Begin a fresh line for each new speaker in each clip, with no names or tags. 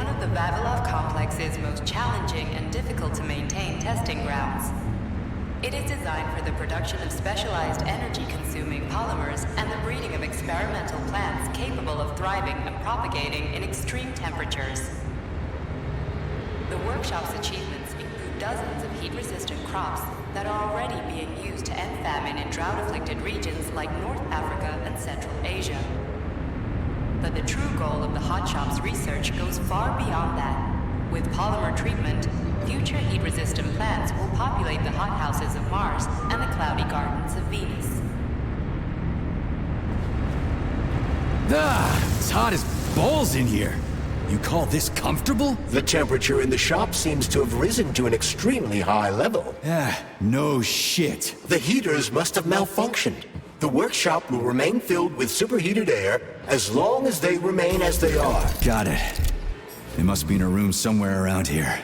one of the Vavilov complex's most challenging and difficult to maintain testing grounds. It is designed for the production of specialized energy-consuming polymers and the breeding of experimental plants capable of thriving and propagating in extreme temperatures. The workshop's achievements include dozens of heat-resistant crops that are already being used to end famine in drought-afflicted regions like North Africa and Central Asia. But the true goal of the hot shop's research goes far beyond that. With polymer treatment, future heat-resistant plants will populate the hothouses of Mars and the cloudy gardens of Venus.
It's hot as balls in here. You call this comfortable?
The temperature in the shop seems to have risen to an extremely high level.
No shit.
The heaters must have malfunctioned. The workshop will remain filled with superheated air as long as they remain as they are.
Got it. They must be in a room somewhere around here.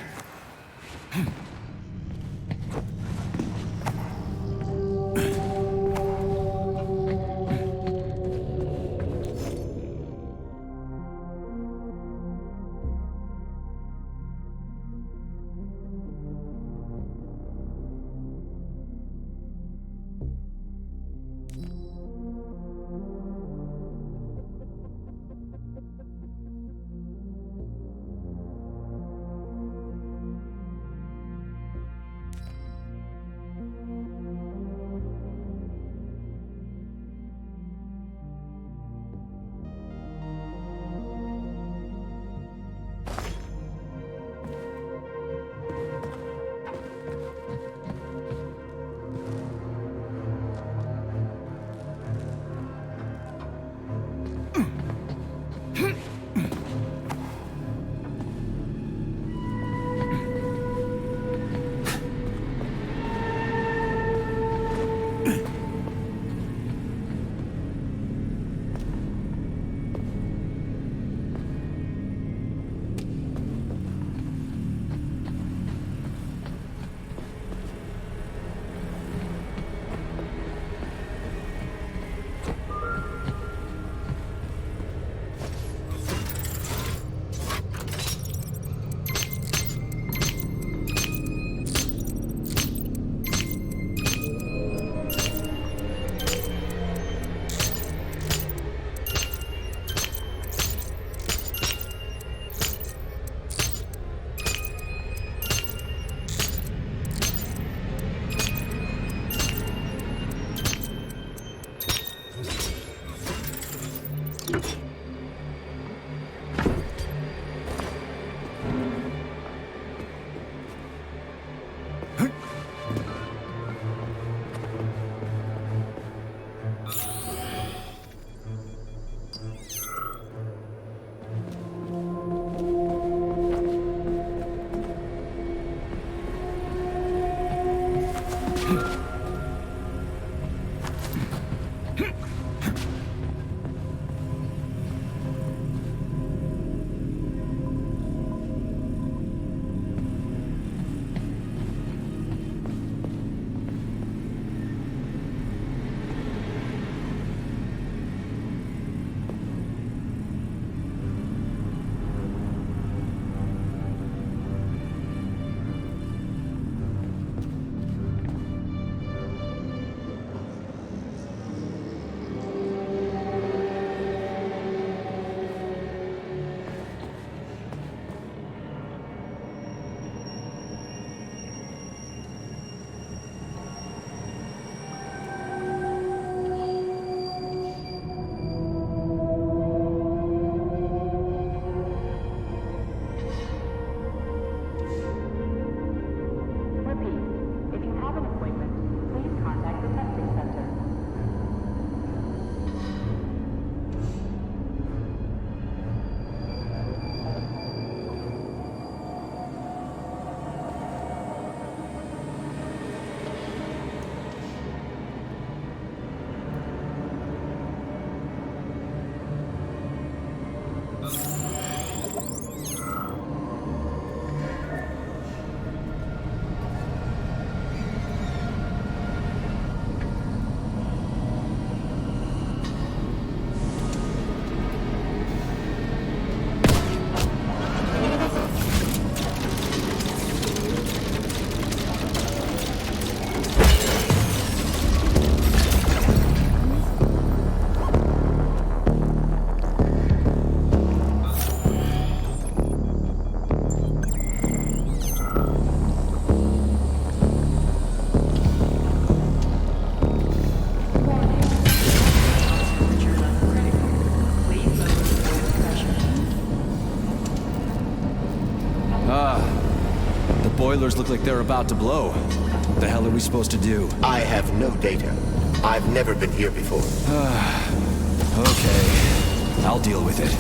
boilers look like they're about to blow. What the hell are we supposed to do?
I have no data. I've never been here before.
Okay. I'll deal with it.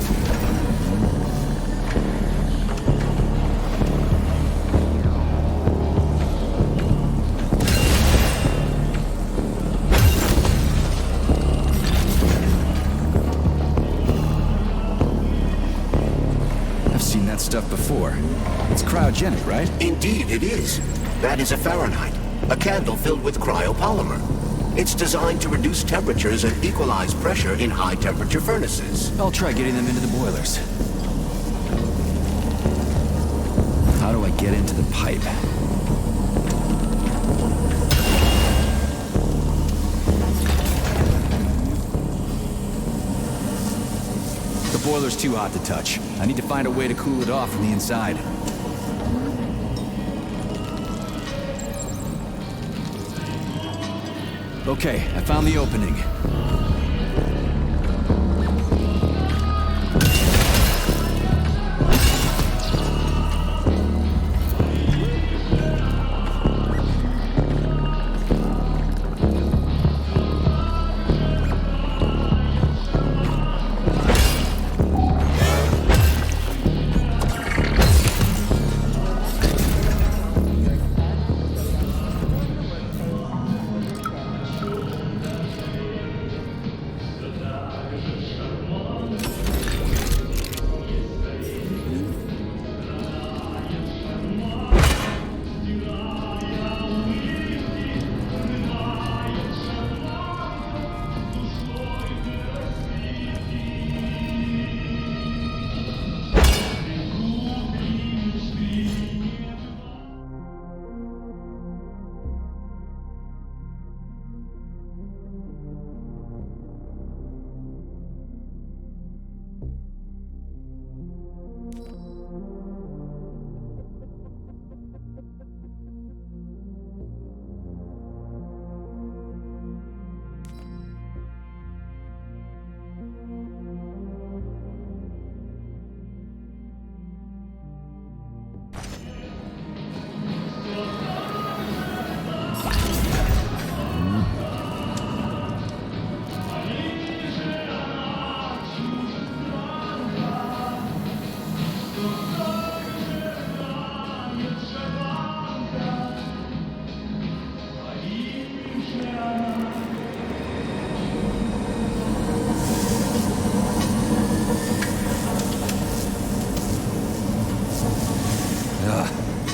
I've seen that stuff before. It's cryogenic, right?
Indeed it is. That is a Fahrenheit, a candle filled with cryopolymer. It's designed to reduce temperatures and equalize pressure in high-temperature furnaces.
I'll try getting them into the boilers. How do I get into the pipe? The boiler's too hot to touch. I need to find a way to cool it off from the inside. Okay, I found the opening.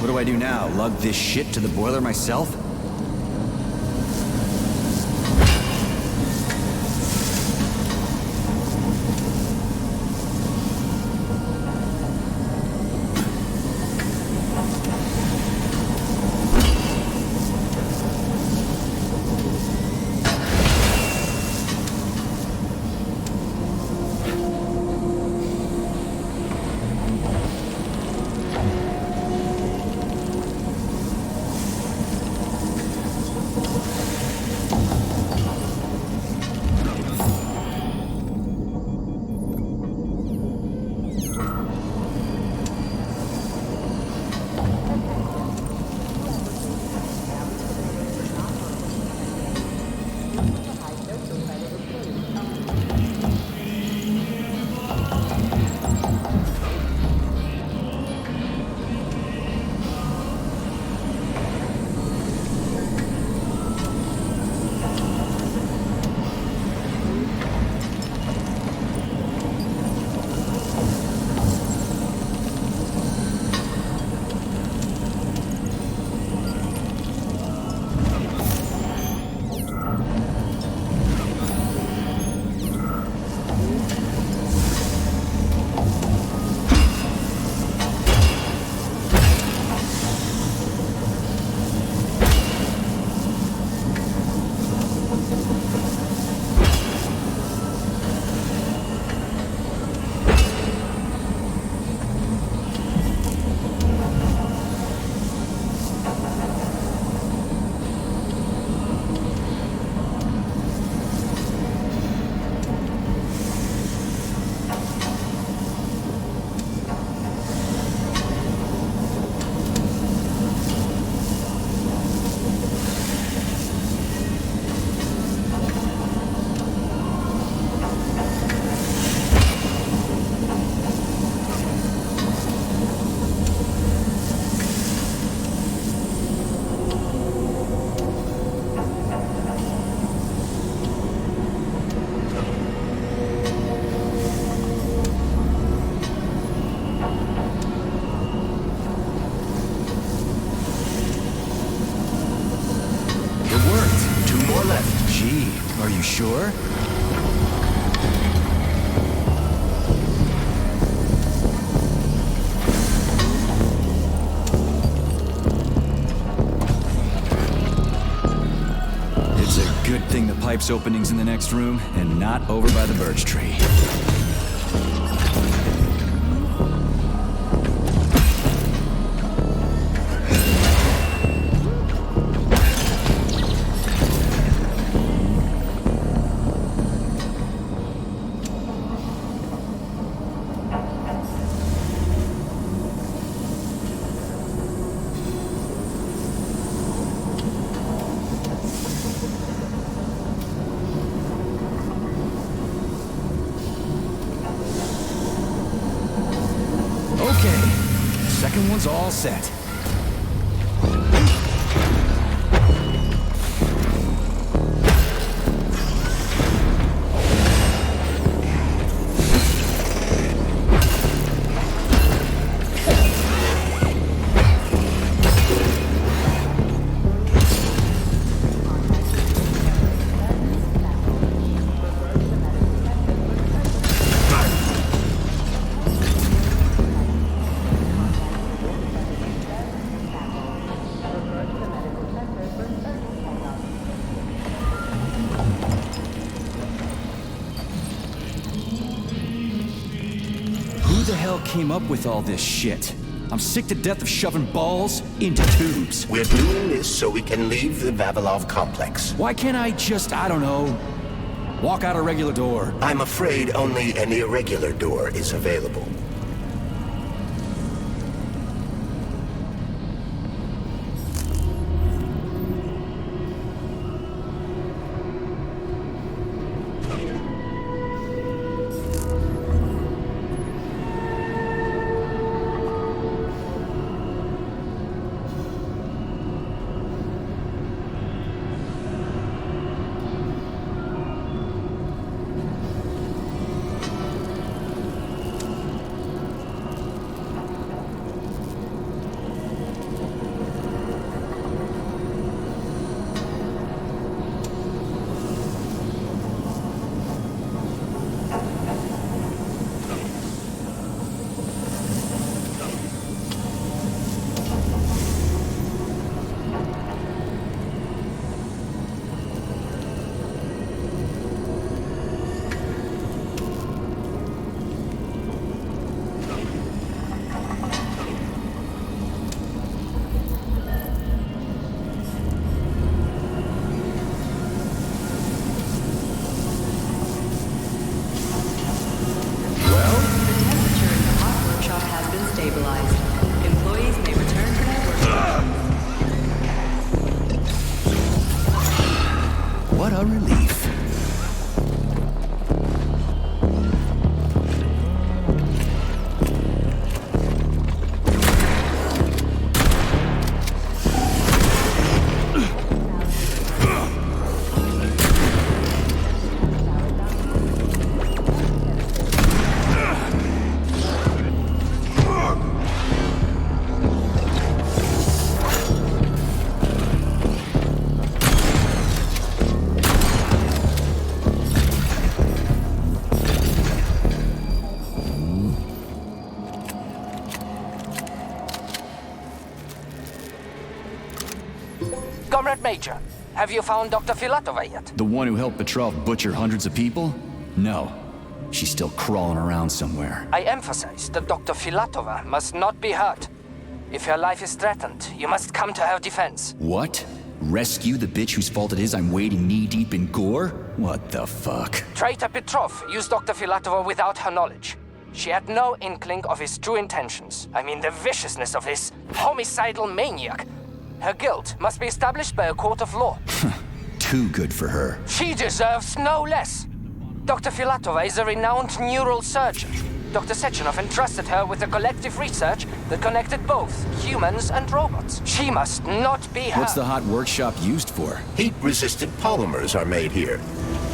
What do I do now? Lug this shit to the boiler myself?
left.
Gee, are you sure? It's a good thing the pipe's opening's in the next room and not over by the birch tree. Okay, second one's all set. Who the hell came up with all this shit? I'm sick to death of shoving balls into tubes.
We're doing this so we can leave the Vavilov complex.
Why can't I just, I don't know, walk out a regular door?
I'm afraid only an irregular door is available.
What a relief.
Comrade Major, have you found Dr. Filatova yet?
The one who helped Petrov butcher hundreds of people? No. She's still crawling around somewhere.
I emphasize that Dr. Filatova must not be hurt. If her life is threatened, you must come to her defense.
What? Rescue the bitch whose fault it is I'm wading knee-deep in gore? What the fuck?
Traitor Petrov used Dr. Filatova without her knowledge. She had no inkling of his true intentions. I mean, the viciousness of this homicidal maniac. Her guilt must be established by a court of law.
Too good for her.
She deserves no less. Dr. Filatova is a renowned neural surgeon. Dr. Sechenov entrusted her with the collective research that connected both humans and robots. She must not be hurt.
What's the hot workshop used for?
Heat-resistant polymers are made here.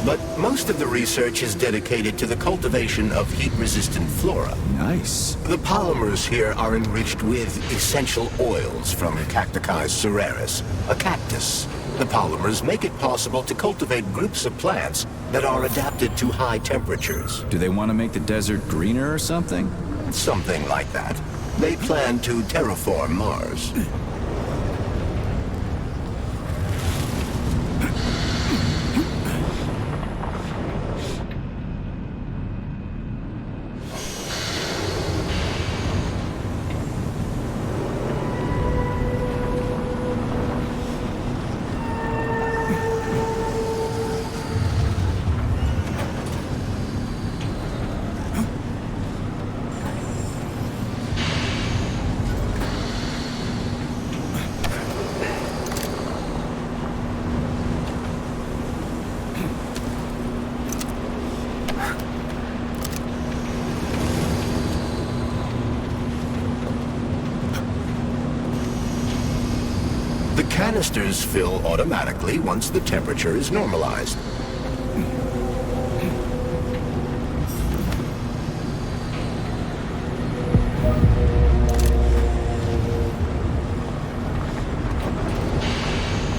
But most of the research is dedicated to the cultivation of heat-resistant flora.
Nice.
The polymers here are enriched with essential oils from Cacticus cereris, a cactus. The polymers make it possible to cultivate groups of plants that are adapted to high temperatures.
Do they want to make the desert greener or something?
Something like that. They plan to terraform Mars. The canisters fill automatically once the temperature is normalized.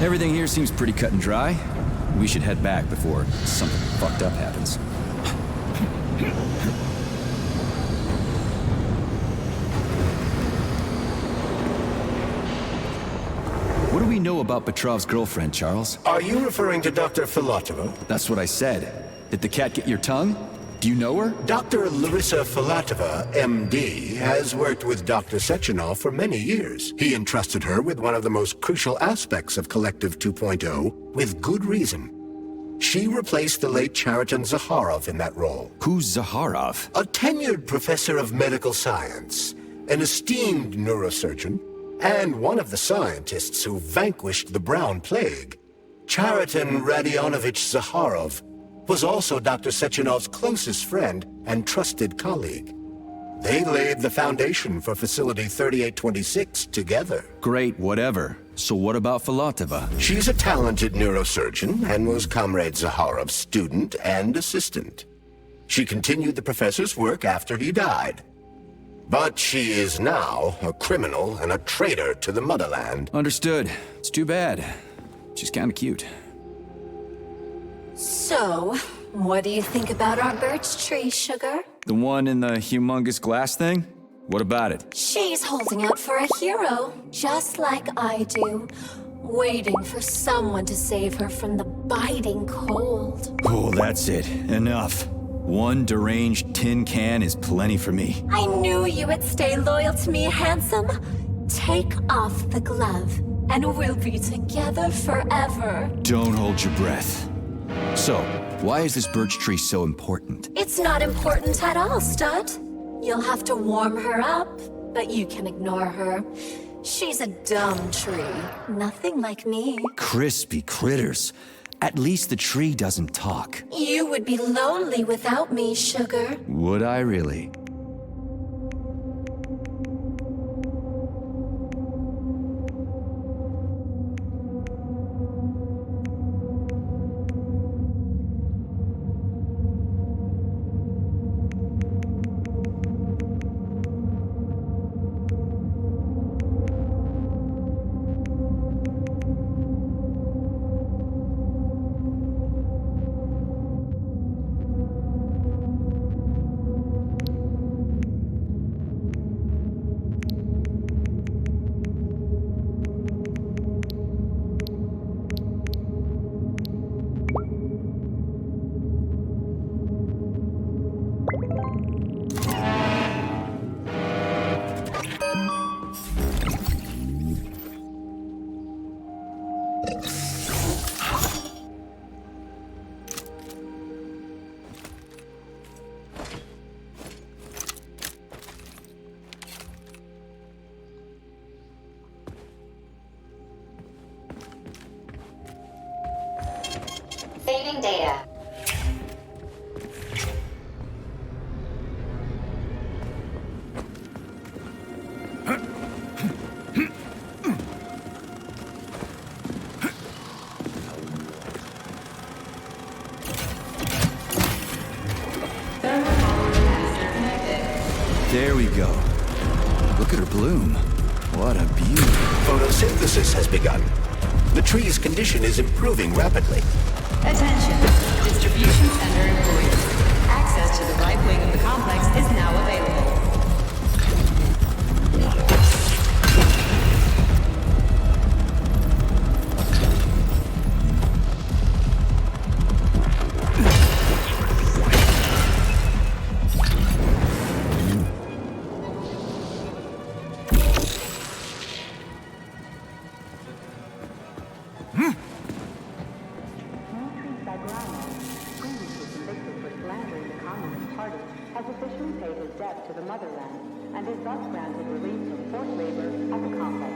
Everything here seems pretty cut and dry. We should head back before something fucked up happens. What do we know about Petrov's girlfriend, Charles?
Are you referring to Dr. Filatova?
That's what I said. Did the cat get your tongue? Do you know her?
Dr. Larissa Filatova, MD, has worked with Dr. Sechenov for many years. He entrusted her with one of the most crucial aspects of Collective 2.0, with good reason. She replaced the late Chariton Zakharov in that role.
Who's Zakharov?
A tenured professor of medical science, an esteemed neurosurgeon, and one of the scientists who vanquished the Brown Plague. Chariton Radionovich Zakharov was also Dr. Sechenov's closest friend and trusted colleague. They laid the foundation for Facility 3826 together.
Great, whatever. So what about Filatova?
She's a talented neurosurgeon and was Comrade Zakharov's student and assistant. She continued the professor's work after he died. But she is now a criminal and a traitor to the motherland.
Understood. It's too bad. She's kinda cute.
So, what do you think about our birch tree, Sugar?
The one in the humongous glass thing? What about it?
She's holding out for a hero, just like I do. Waiting for someone to save her from the biting cold.
Oh, that's it. Enough. One deranged tin can is plenty for me.
I knew you would stay loyal to me, handsome. Take off the glove, and we'll be together forever.
Don't hold your breath. So, why is this birch tree so important?
It's not important at all, Stud. You'll have to warm her up, but you can ignore her. She's a dumb tree. Nothing like me.
Crispy critters. At least the tree doesn't talk.
You would be lonely without me, Sugar.
Would I really?
Saving data.
There we go. Look at her bloom. What a beauty.
Photosynthesis has begun. The tree's condition is improving rapidly.
Attention. Distribution center employees. Access to the right wing of the complex is now available.
To the motherland, and is thus granted release from forced labor at the complex.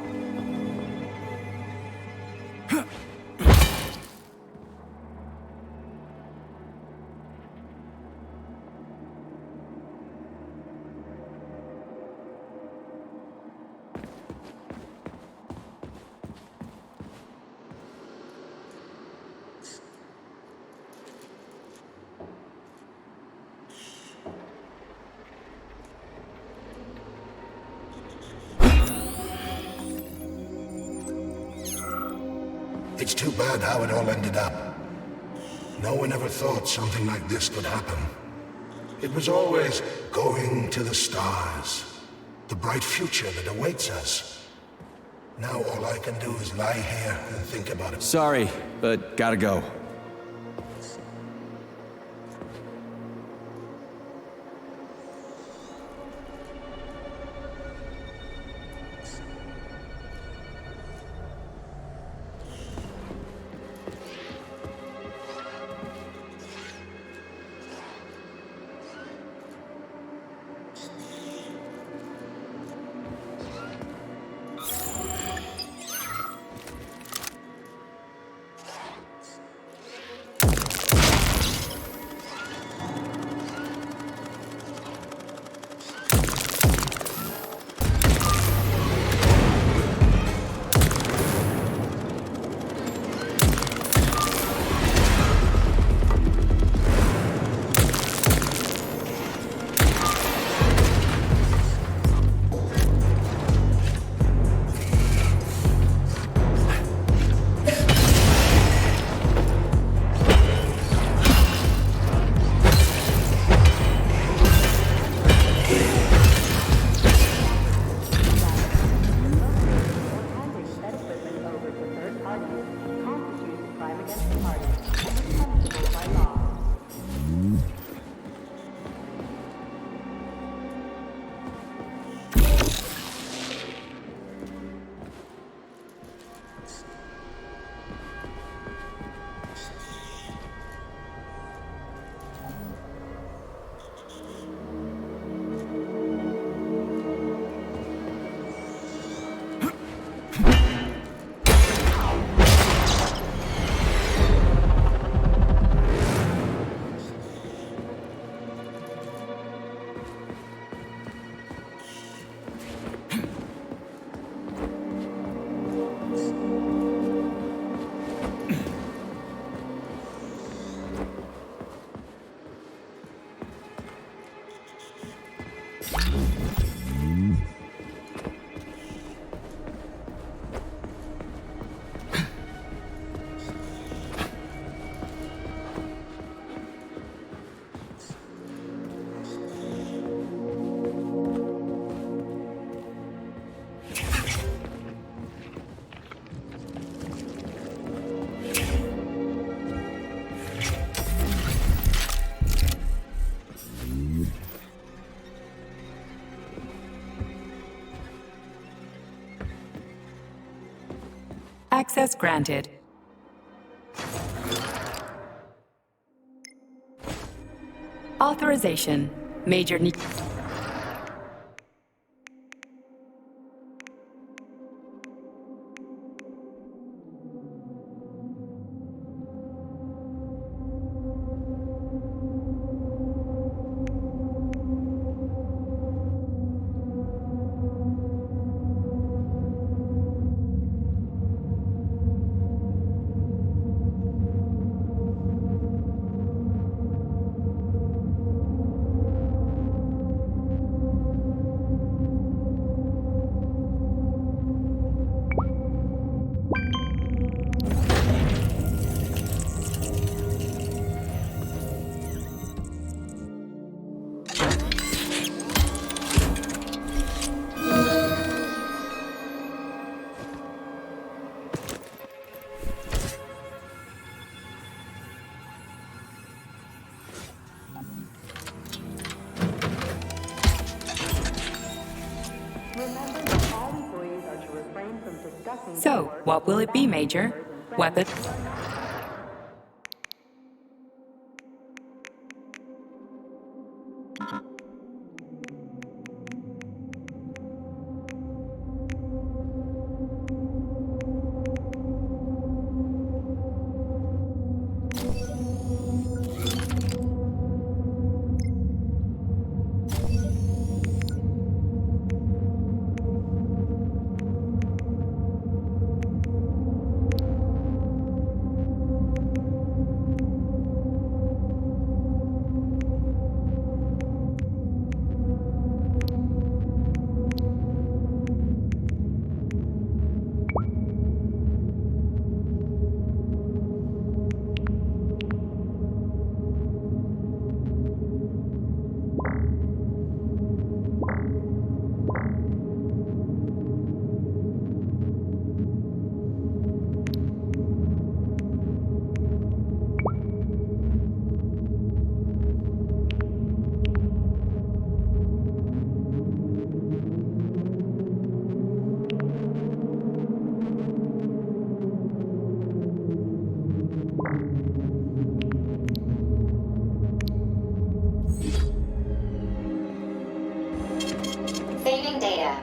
It's too bad how it all ended up. No one ever thought something like this could happen. It was always going to the stars, the bright future that awaits us. Now all I can do is lie here and think about it.
Sorry, but gotta go.
Access granted. Authorization. Major need.
What will it be, Major? Weapon?
Saving data.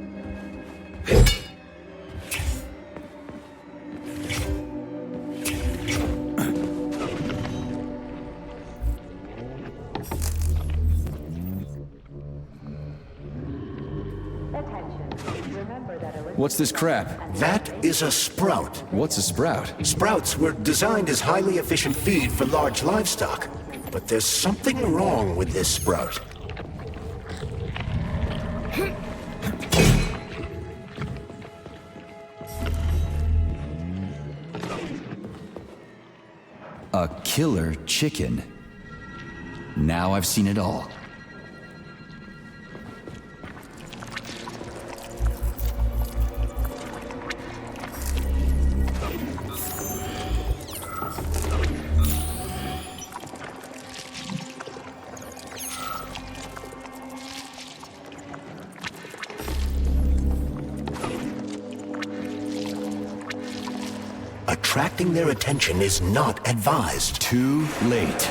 What's this crap?
That is a sprout.
What's a sprout?
Sprouts were designed as highly efficient feed for large livestock. But there's something wrong with this sprout.
A killer chicken. Now I've seen it all.
Attracting their attention is not advised.
Too late.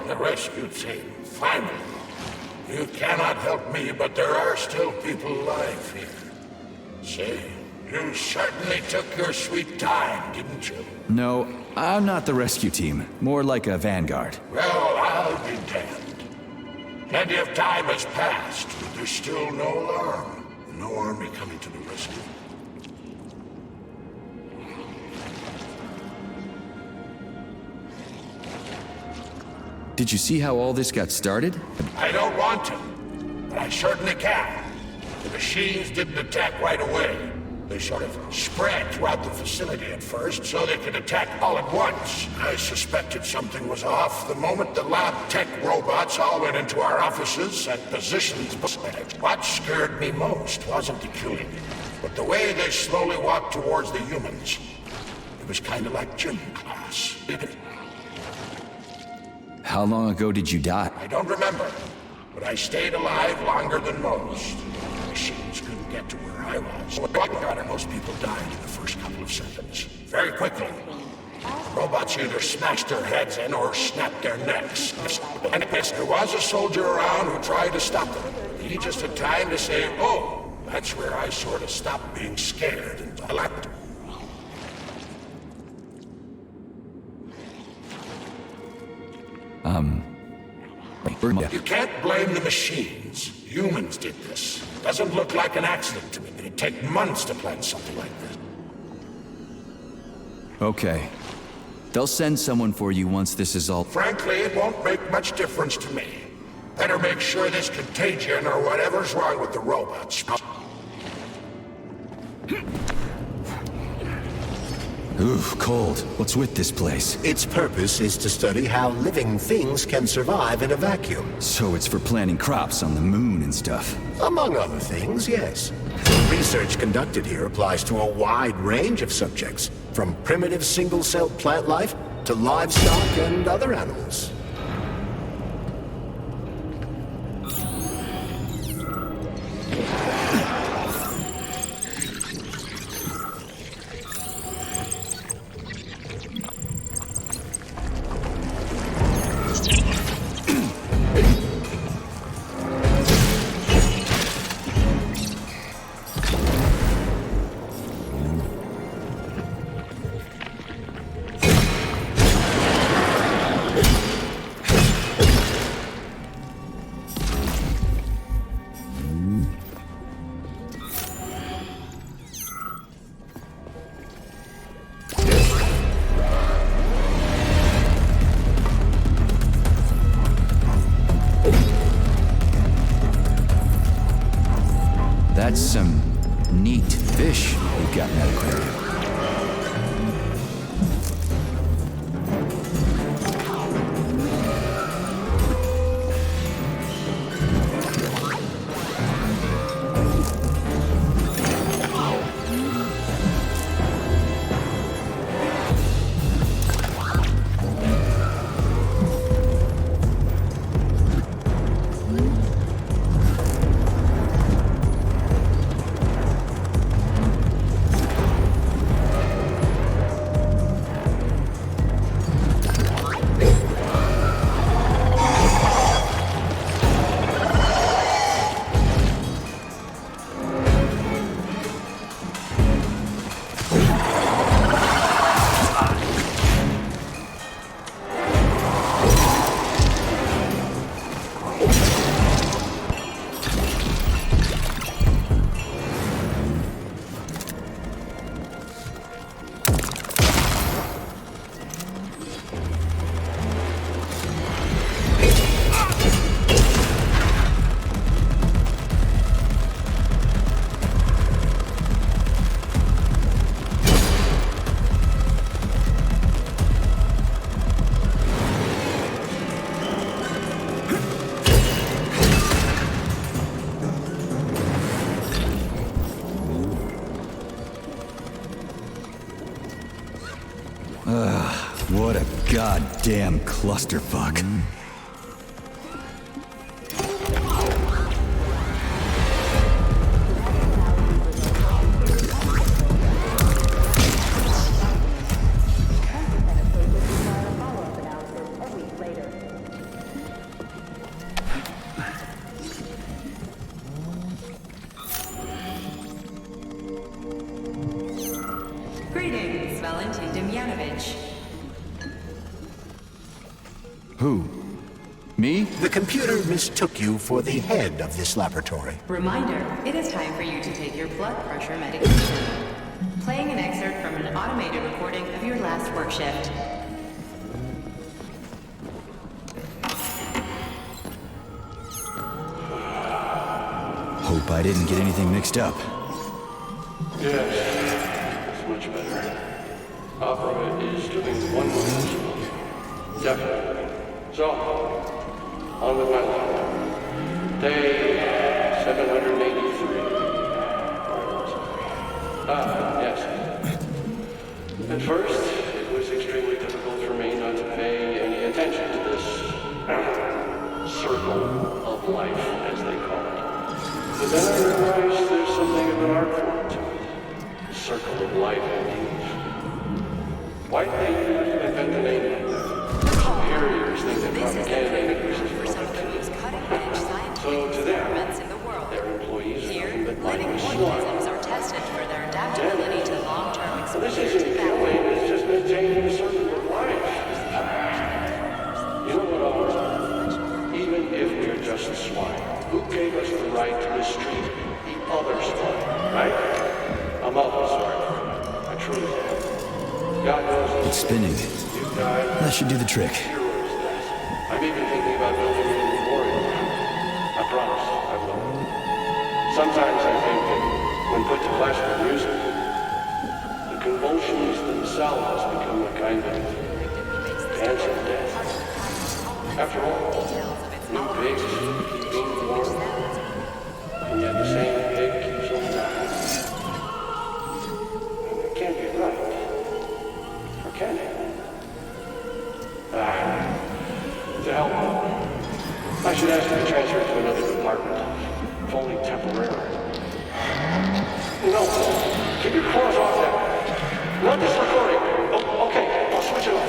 The rescue team, finally. You cannot help me, but there are still people alive here. Say, you certainly took your sweet time, didn't you?
No, I'm not the rescue team. More like a vanguard.
Well, I'll be damned. Plenty of time has passed, but there's still no alarm. No army coming to the rescue.
Did you see how all this got started?
I don't want to, but I certainly can. The machines didn't attack right away. They sort of spread throughout the facility at first, so they could attack all at once. I suspected something was off the moment the lab tech robots all went into our offices and positions. What scared me most wasn't the killing, but the way they slowly walked towards the humans. It was kind of like gym class.
How long ago did you die?
I don't remember, but I stayed alive longer than most. The machines couldn't get to where I was. Most people died in the first couple of seconds. Very quickly. Robots either smashed their heads in or snapped their necks. And there was a soldier around who tried to stop them. He just had time to say, oh, that's where I sort of stopped being scared and left. You can't blame the machines. Humans did this. Doesn't look like an accident to me. It'd take months to plan something like this.
Okay. They'll send someone for you once this is all...
Frankly, it won't make much difference to me. Better make sure this contagion or whatever's wrong with the robots.
Oof, cold. What's with this place?
Its purpose is to study how living things can survive in a vacuum.
So it's for planting crops on the moon and stuff.
Among other things, yes. The research conducted here applies to a wide range of subjects, from primitive single-celled plant life to livestock and other animals.
That's some neat fish you've got in that aquarium. What a goddamn clusterfuck.
Greetings, Valentin Demyanovich.
Who? Me?
The computer mistook you for the head of this laboratory.
Reminder, it is time for you to take your blood pressure medication. Playing an excerpt from an automated recording of your last work shift.
Hope I didn't get anything mixed up.
Yes, it's much better. Opera is doing wonderful. Definitely. So, on with my life. Day 783. Yes. At first, it was extremely difficult for me not to pay any attention to this circle of life, as they call it. But then I realized there's something of an art form to it. Circle of life, indeed. Why did they invent the name like that? Superiors think that propaganda increases productivity. So to them, their employees are nothing but mindless slime.
Are tested for their adaptability to long-term
So this
exposure
isn't
to
killing, it's just maintaining a circle of life. You know what, Oliver? Even awfully sorry for you. I truly am. God knows
It's spinning.
you died.
That should do the trick.
Heroes' death. I'm even thinking about building a memorial. I promise I will. Sometimes I think that when put to classical music, the convulsions themselves become a kind of dance of death. After all, new pigs being born, and yet the same pig keeps on dying. It can't be right. Or can it? To hell. I should ask you to transfer to another department, if only temporarily. No, keep your claws off that. Not this recording. Oh, okay, I'll switch it off.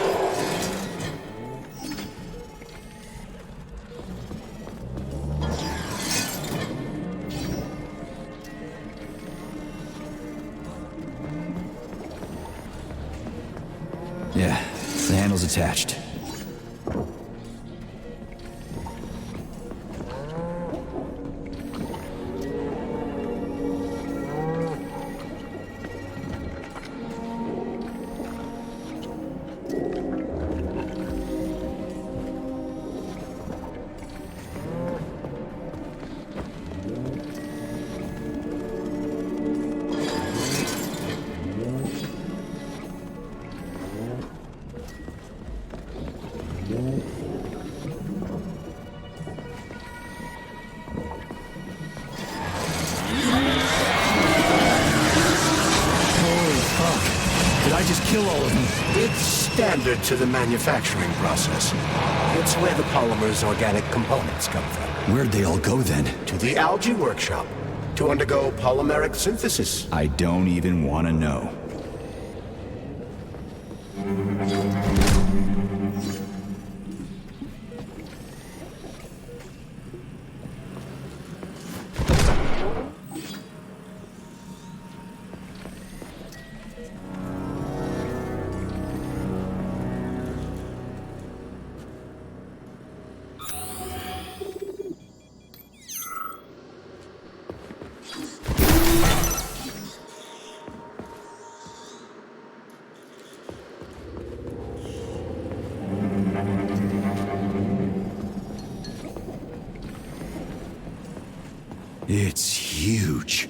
Yeah, the handle's attached.
It's standard to the manufacturing process. It's where the polymer's organic components come from.
Where'd they all go then?
To the algae workshop, to undergo polymeric synthesis.
I don't even want to know. It's huge.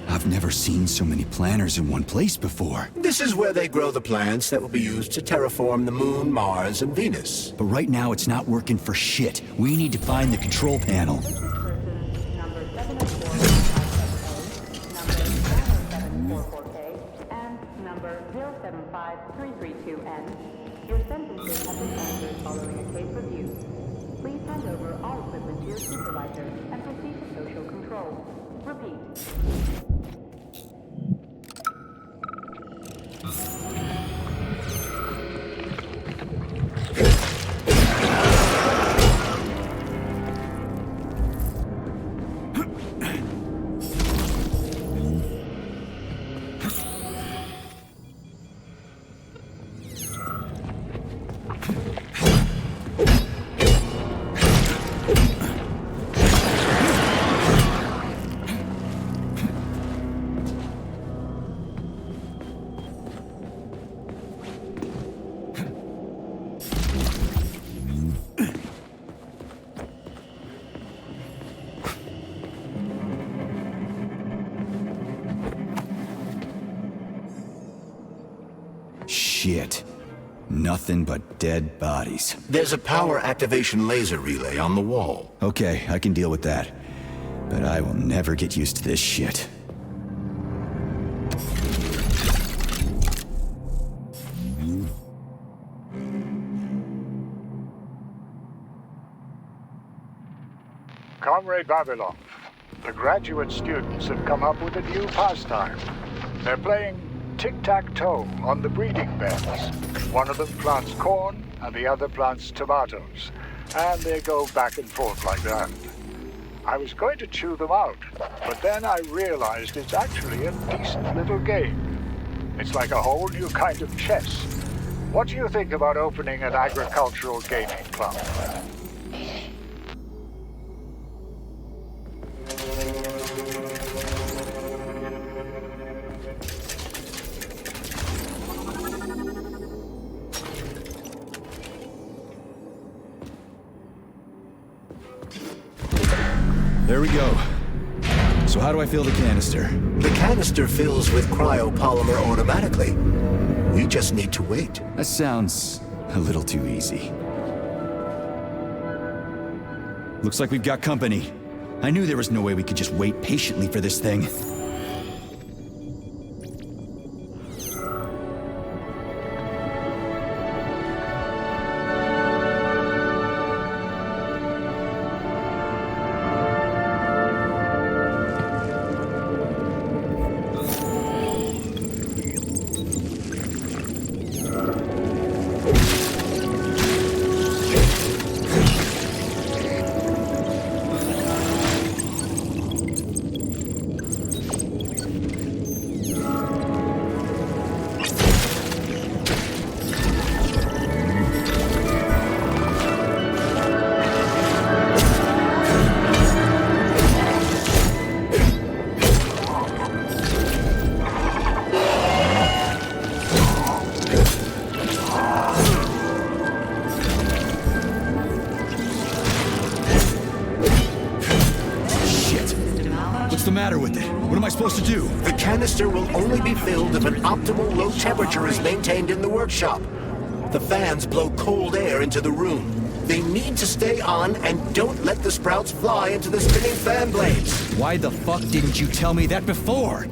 I've never seen so many planters in one place before.
This is where they grow the plants that will be used to terraform the Moon, Mars, and Venus.
But right now it's not working for shit. We need to find the control panel.
Number 704K, and number 075332N. Your sentences have been answered following a case review. Please hand over all equipment to your supervisor and proceed to social control. Repeat.
Shit. Nothing but dead bodies.
There's a power activation laser relay on the wall.
Okay, I can deal with that. But I will never get used to this shit.
Comrade Vavilov, the graduate students have come up with a new pastime. They're playing tic-tac-toe on the breeding beds. One of them plants corn and the other plants tomatoes. And they go back and forth like that. I was going to chew them out, but then I realized it's actually a decent little game. It's like a whole new kind of chess. What do you think about opening an agricultural gaming club?
There we go. So how do I fill the canister?
The canister fills with cryopolymer automatically. We just need to wait.
That sounds a little too easy. Looks like we've got company. I knew there was no way we could just wait patiently for this thing. Supposed to do?
The canister will only be filled if an optimal low temperature is maintained in the workshop. The fans blow cold air into the room. They need to stay on and don't let the sprouts fly into the spinning fan blades.
Why the fuck didn't you tell me that before?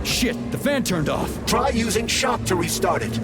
Shit, the fan turned off.
Try using shock to restart it.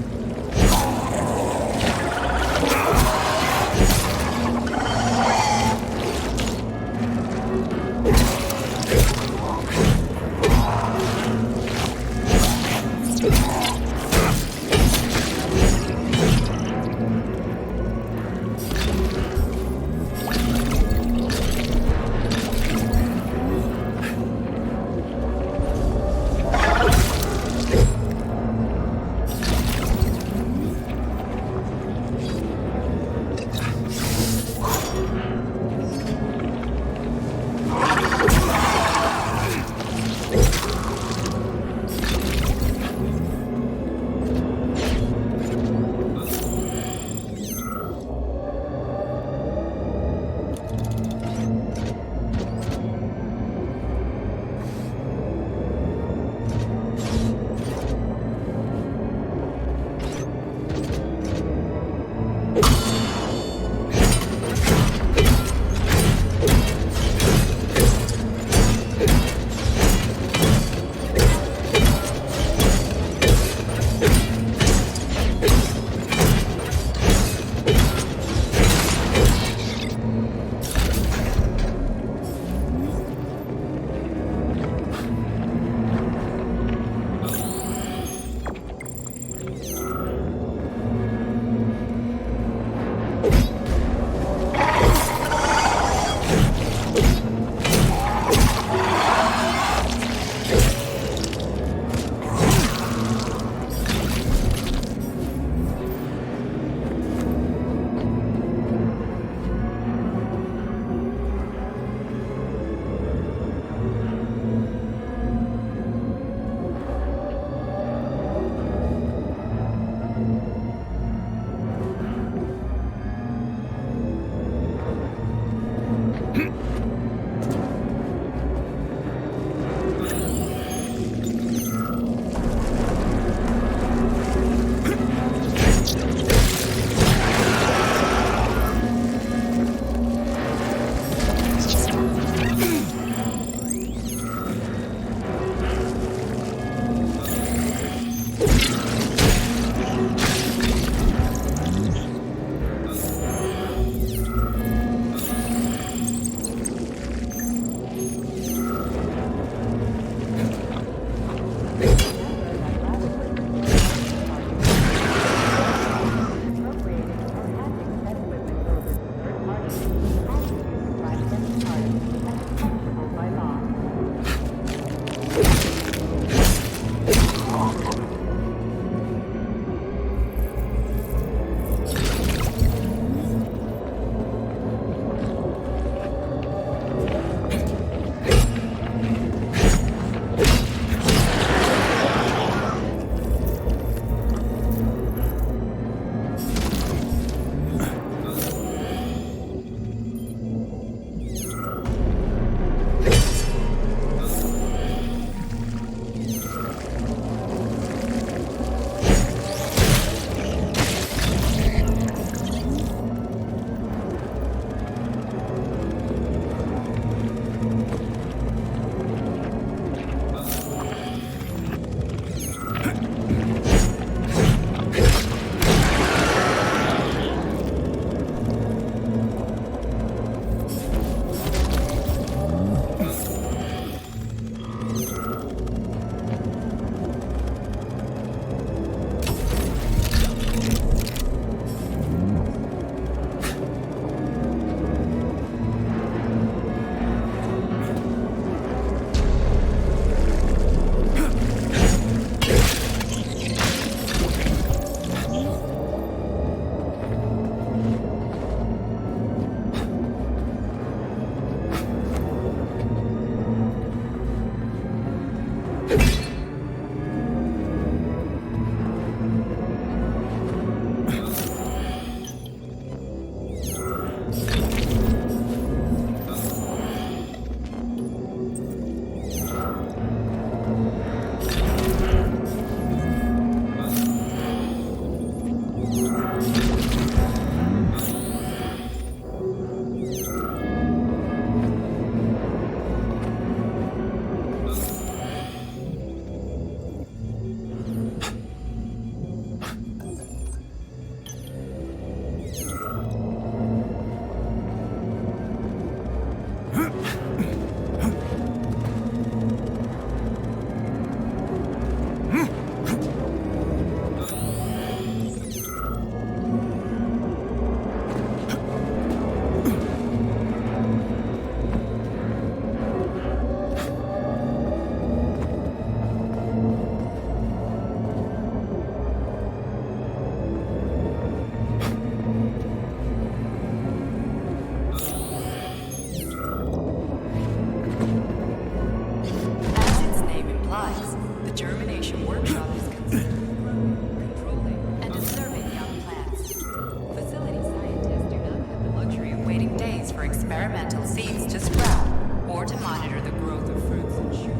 germination workshop is controlling and disturbing young plants. Facility scientists do not have the luxury of waiting days for experimental seeds to sprout or to monitor the growth of fruits and shoots.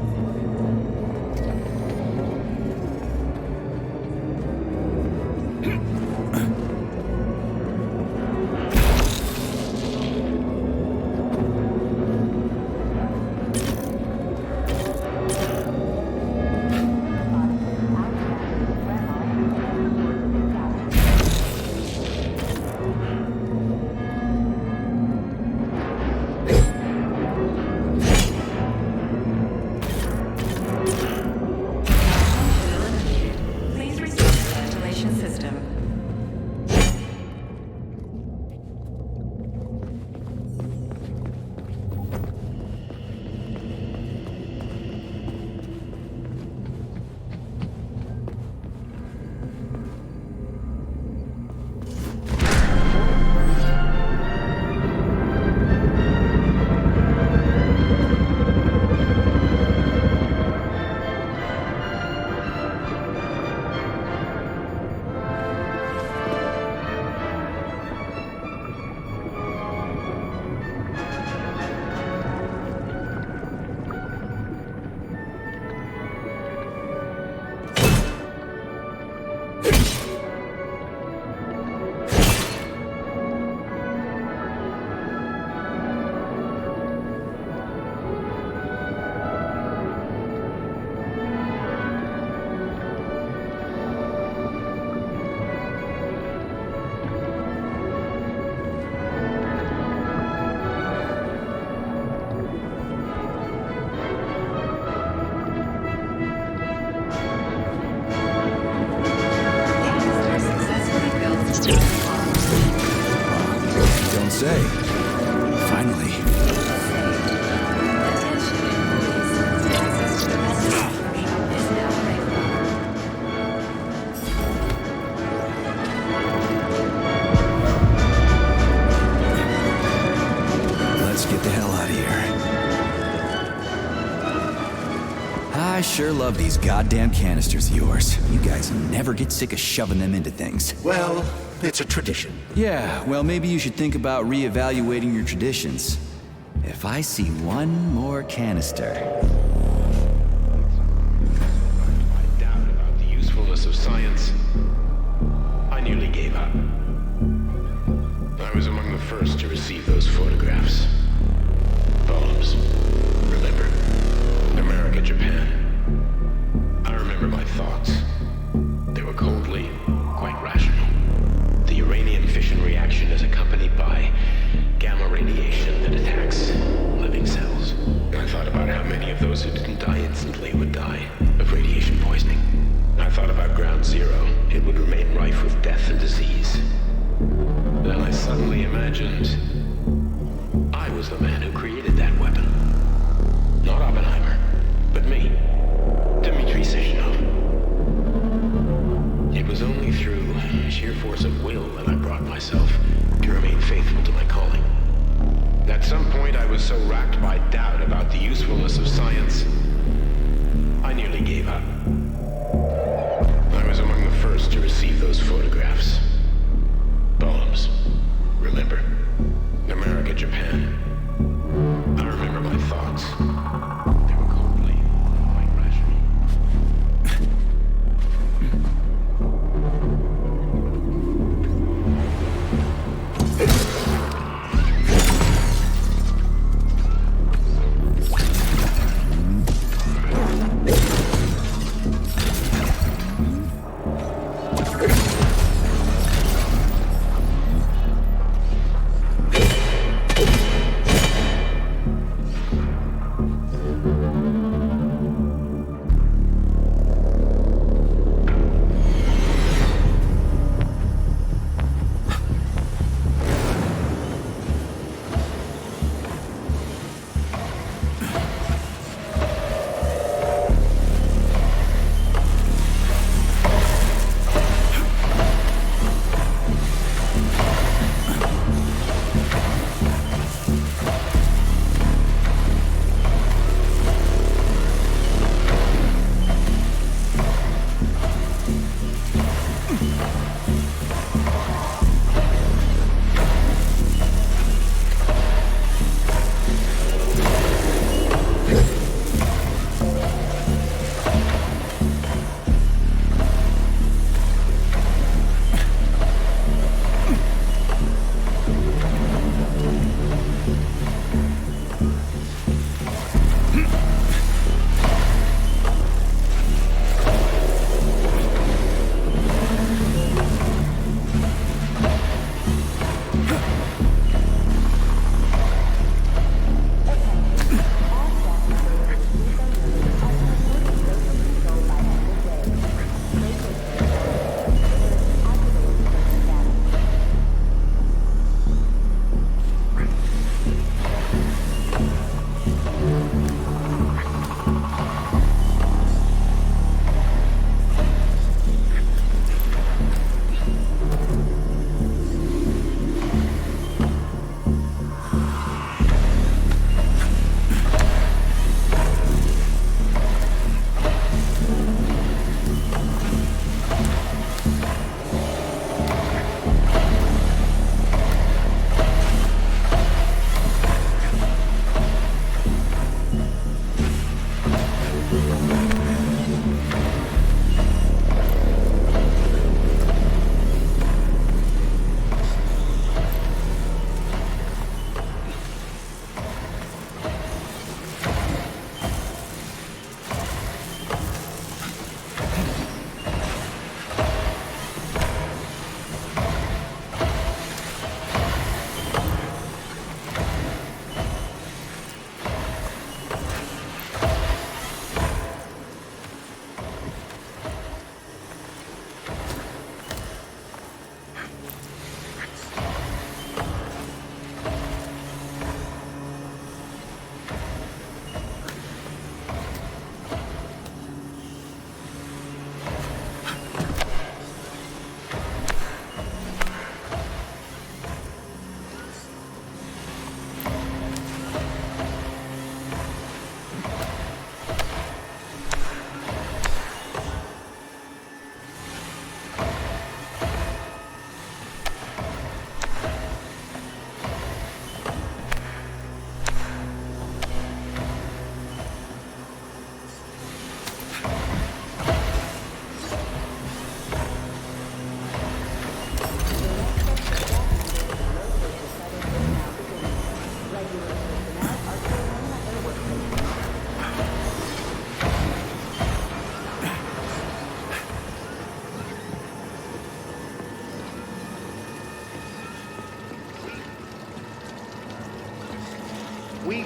Say, finally. Let's get the hell out of here. I sure love these goddamn canisters of yours. You guys never get sick of shoving them into things.
Well, it's a tradition.
Yeah, well, maybe you should think about reevaluating your traditions. If I see one more canister...
I doubt about the usefulness of science. I nearly gave up. I was among the first to receive those photographs. Poems. Remember. America, Japan. I remember my thoughts. They were coldly, quite rational. The uranium fission reaction is accompanied by gamma radiation that attacks living cells. I thought about how many of those who didn't die instantly would die of radiation poisoning. I thought about Ground Zero. It would remain rife with death and disease. Then I suddenly imagined I was the man who created that weapon. Not Oppenheimer, but me, Dmitri Sechenov. It was only through sheer force of will that I brought myself to remain faithful to my calling. At some point, I was so racked by doubt about the usefulness of science, I nearly gave up. I was among the first to receive those photographs. Poems. Remember. America, Japan. I remember my thoughts. They were coldly, quite rational.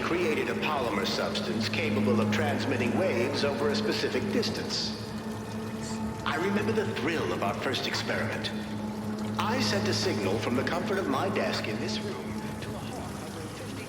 created a polymer substance capable of transmitting waves over a specific distance. I remember the thrill of our first experiment. I sent a signal from the comfort of my desk in this room to a hawk hovering 50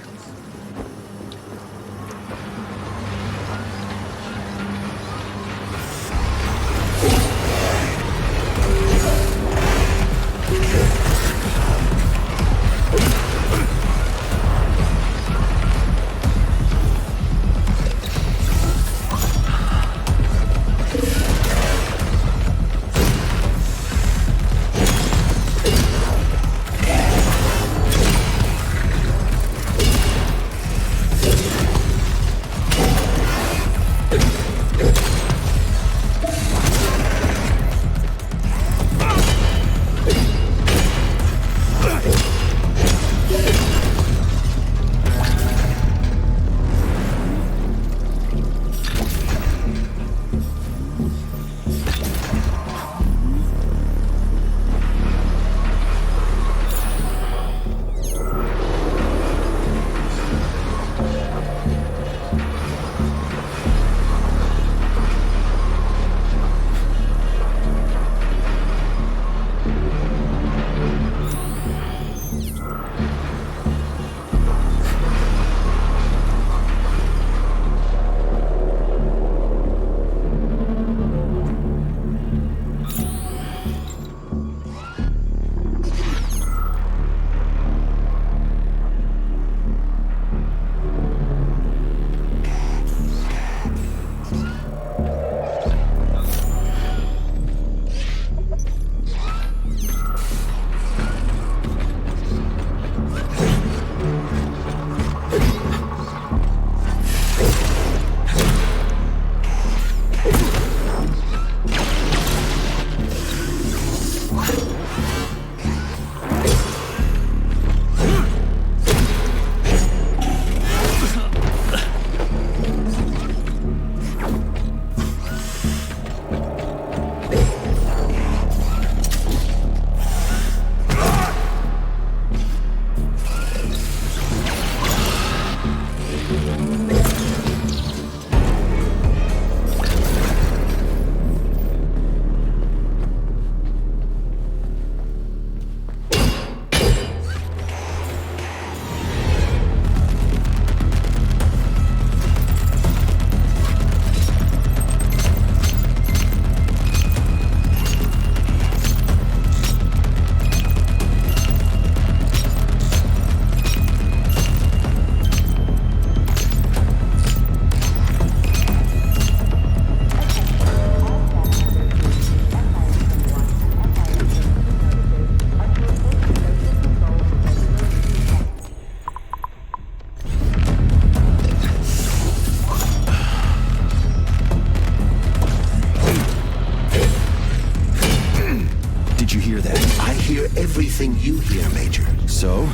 everything you hear, Major.
So,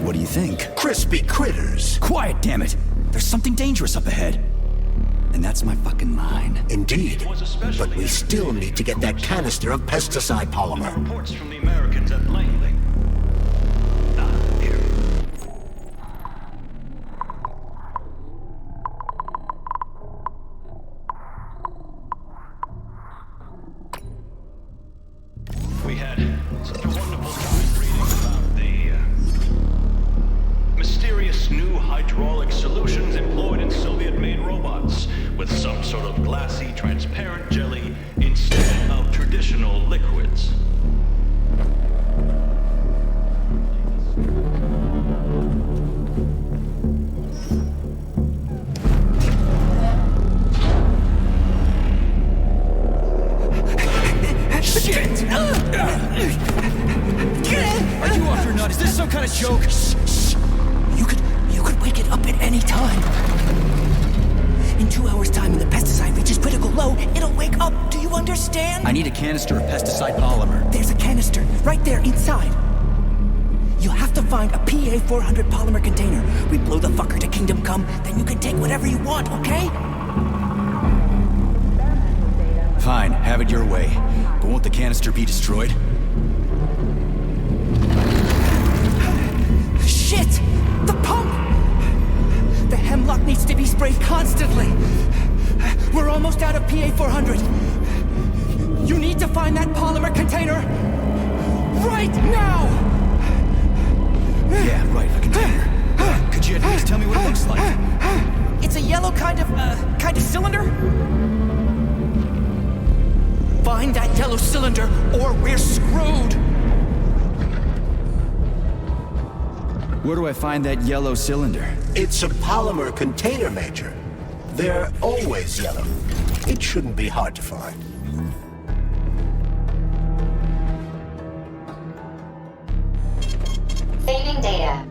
what do you think?
Crispy critters.
Quiet, damn it! There's something dangerous up ahead. And that's my fucking line.
Indeed. But we still need to get that canister of pesticide polymer.
Reports from the Americans at Langley. Here. We had such a wonderful time reading about the mysterious new hydraulic solutions employed in Soviet-made robots, with some sort of glassy, transparent jelly instead of traditional liquids.
Shit! Are you off your nut? Is this some kind of joke? Shh. You could wake it up at any time. In 2 hours' time, when the pesticide reaches critical low, it'll wake up. Do you understand? I need a canister of pesticide polymer. There's a canister right there inside. You have to find a PA-400 polymer container. We blow the fucker to kingdom come, then you can take whatever you want, okay? Fine, have it your way. But won't the canister be destroyed? Shit! The pump! The hem needs to be sprayed constantly. We're almost out of PA400. You need to find that polymer container right now!
Yeah, right, a container. Could you at least tell me what it looks like?
It's a yellow kind of cylinder? Find that yellow cylinder, or we're screwed!
Where do I find that yellow cylinder?
It's a polymer container, Major. They're always yellow. It shouldn't be hard to find.
Saving data.